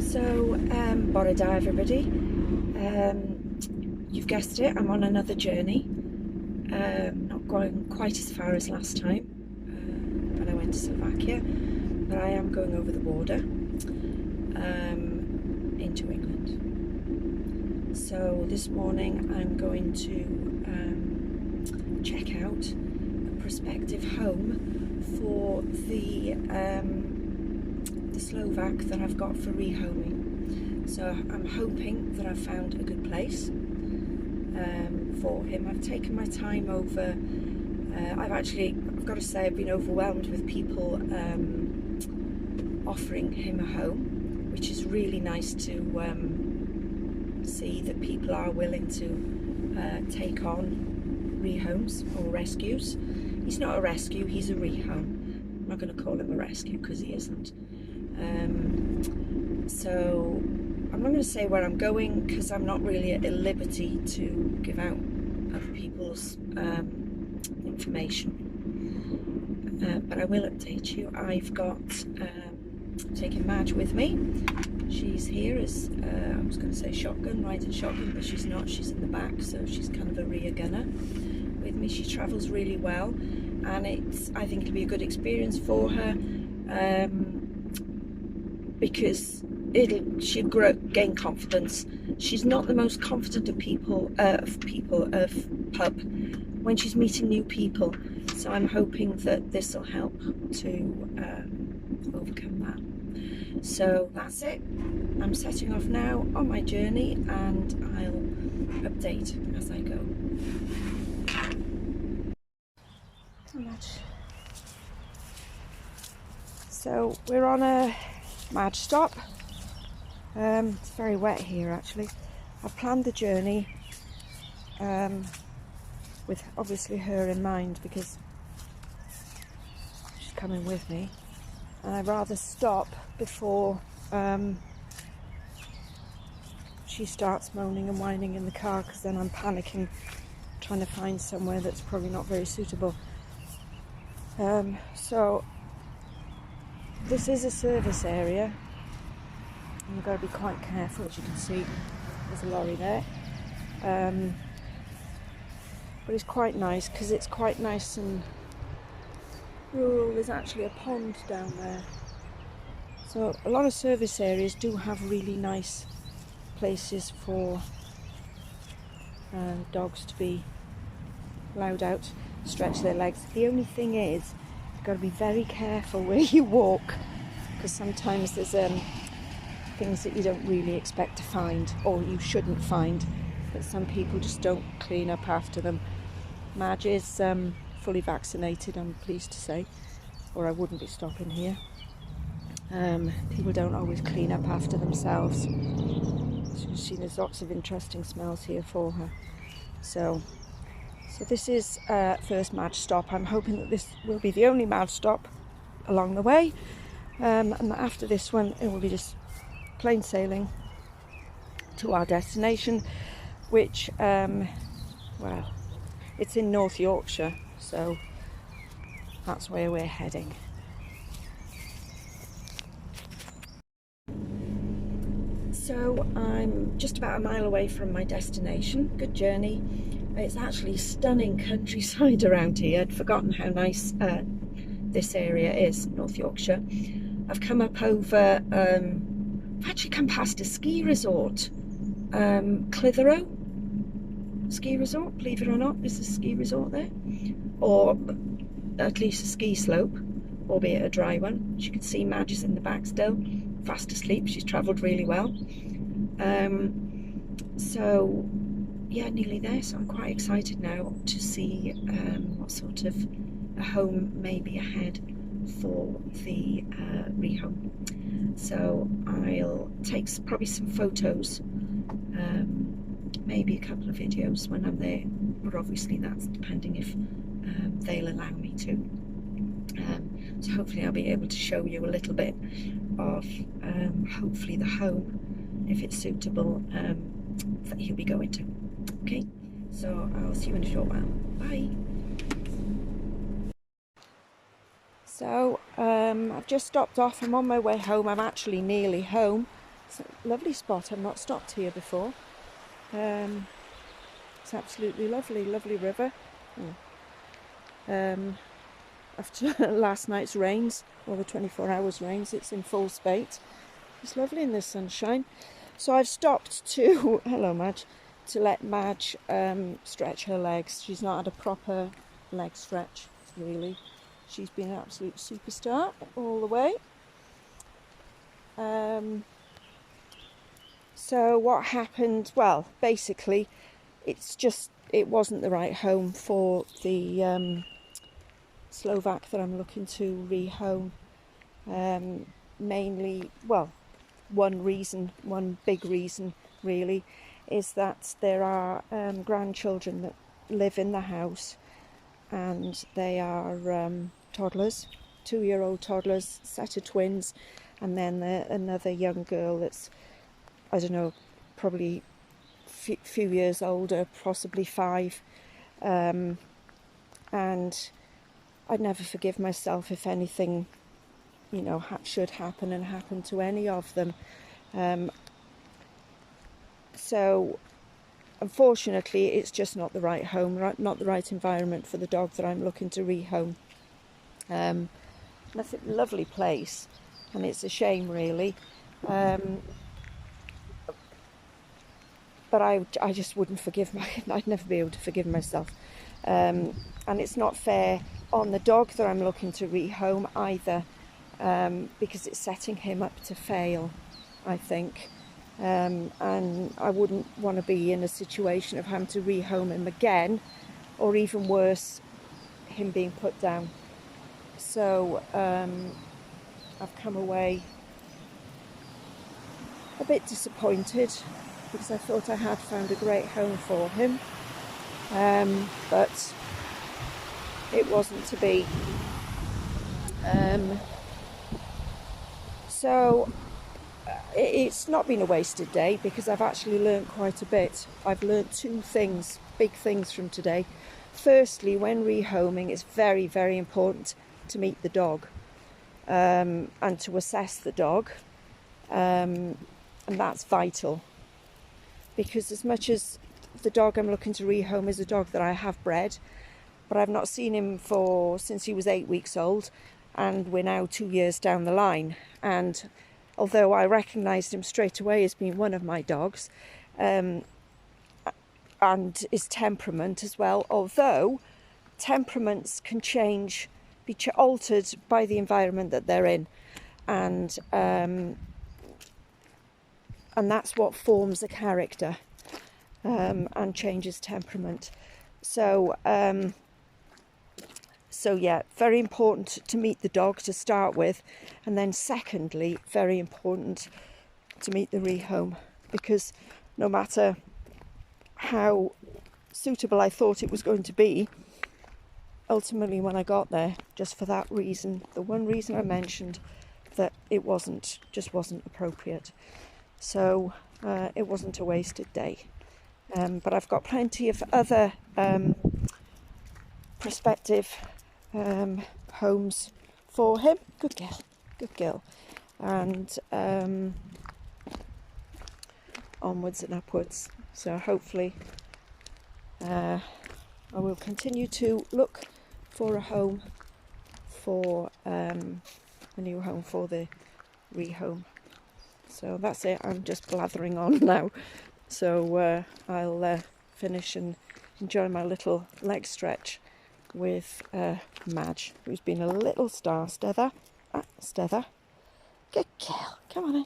So, bore da everybody. You've guessed it, I'm on another journey. Not going quite as far as last time when I went to Slovakia, but I am going over the border into England. So this morning I'm going to check out a prospective home for the Slovak that I've got for rehoming. So I'm hoping that I've found a good place for him. I've taken my time over. I've got to say, I've been overwhelmed with people offering him a home, which is really nice to see that people are willing to take on rehomes or rescues. He's not a rescue, he's a rehome. I'm not going to call him a rescue because he isn't. So I'm not going to say where I'm going because I'm not really at liberty to give out other people's information, but I will update you. I've got taken Madge with me. She's here as I was going to say riding shotgun, but she's not. She's in the back, so she's kind of a rear gunner with me. She travels really well, and I think it'll be a good experience for her. Because she'll gain confidence. She's not the most confident of pub when she's meeting new people. So I'm hoping that this will help to overcome that. So that's it. I'm setting off now on my journey, and I'll update as I go. So we're on a Madge stop. It's very wet here actually. I've planned the journey with obviously her in mind because she's coming with me, and I'd rather stop before she starts moaning and whining in the car, because then I'm panicking trying to find somewhere that's probably not very suitable. So this is a service area, and you've got to be quite careful. As you can see, there's a lorry there. But it's quite nice because it's quite nice and rural. There's actually a pond down there. So a lot of service areas do have really nice places for dogs to be allowed out, stretch their legs. The only thing is, got to be very careful where you walk, because sometimes there's things that you don't really expect to find, or you shouldn't find, but some people just don't clean up after them. Madge is fully vaccinated, I'm pleased to say, or I wouldn't be stopping here. People don't always clean up after themselves. So you see there's lots of interesting smells here for her. So this is first Madge stop. I'm hoping that this will be the only Madge stop along the way, and that after this one it will be just plain sailing to our destination, which well, it's in North Yorkshire, so that's where we're heading. So I'm just about a mile away from my destination. Good journey. It's actually stunning countryside around here. I'd forgotten how nice this area is, North Yorkshire. I've come up over, I've actually come past a ski resort, Clitheroe ski resort, believe it or not. There's a ski resort there, or at least a ski slope, albeit a dry one. As you can see, Madge is in the back still, fast asleep. She's travelled really well. So yeah, nearly there. So I'm quite excited now to see what sort of a home may be ahead for the rehome. So I'll take probably some photos, maybe a couple of videos when I'm there, but obviously that's depending if they'll allow me to. So hopefully I'll be able to show you a little bit of hopefully the home, if it's suitable, that he'll be going to. Okay, so I'll see you in a short while. Bye. So I've just stopped off. I'm on my way home. I'm actually nearly home. It's a lovely spot. I've not stopped here before. It's absolutely lovely, lovely river. After last night's rains, or the 24 hours rains, it's in full spate. It's lovely in this sunshine. So I've stopped to, hello Madge, to let Madge stretch her legs. She's not had a proper leg stretch, really. She's been an absolute superstar all the way. So what happened? Well, basically, it wasn't the right home for the Slovak that I'm looking to rehome. Mainly, well, one big reason really, is that there are grandchildren that live in the house, and they are toddlers, 2-year-old toddlers, set of twins, and then another young girl that's, I don't know, probably few years older, possibly 5, and I'd never forgive myself if anything, you know, should happen and happen to any of them. So unfortunately, it's just not the right home, not the right environment for the dog that I'm looking to rehome. Lovely place, and it's a shame really. But I just wouldn't I'd never be able to forgive myself. And it's not fair on the dog that I'm looking to rehome either, because it's setting him up to fail, I think. And I wouldn't want to be in a situation of having to rehome him again, or even worse, him being put down. So I've come away a bit disappointed, because I thought I had found a great home for him, but it wasn't to be. So it's not been a wasted day, because I've actually learnt quite a bit. I've learnt 2 things, big things from today. Firstly, when rehoming, it's very, very important to meet the dog, and to assess the dog, and that's vital, because as much as the dog I'm looking to rehome is a dog that I have bred, but I've not seen him since he was 8 weeks old, and we're now 2 years down the line. And although I recognised him straight away as being one of my dogs, and his temperament as well, although temperaments can be altered by the environment that they're in, and that's what forms a character, and changes temperament. So yeah, very important to meet the dog to start with, and then secondly, very important to meet the rehome, because no matter how suitable I thought it was going to be, ultimately when I got there, just for that reason, the one reason I mentioned, that it just wasn't appropriate. So it wasn't a wasted day. But I've got plenty of other prospective homes for him. Good girl. And onwards and upwards. So hopefully I will continue to look for a new home for the rehome. So that's it. I'm just blathering on now. So I'll finish and enjoy my little leg stretch with Madge, who's been a little star. Stella. Good girl. Come on in.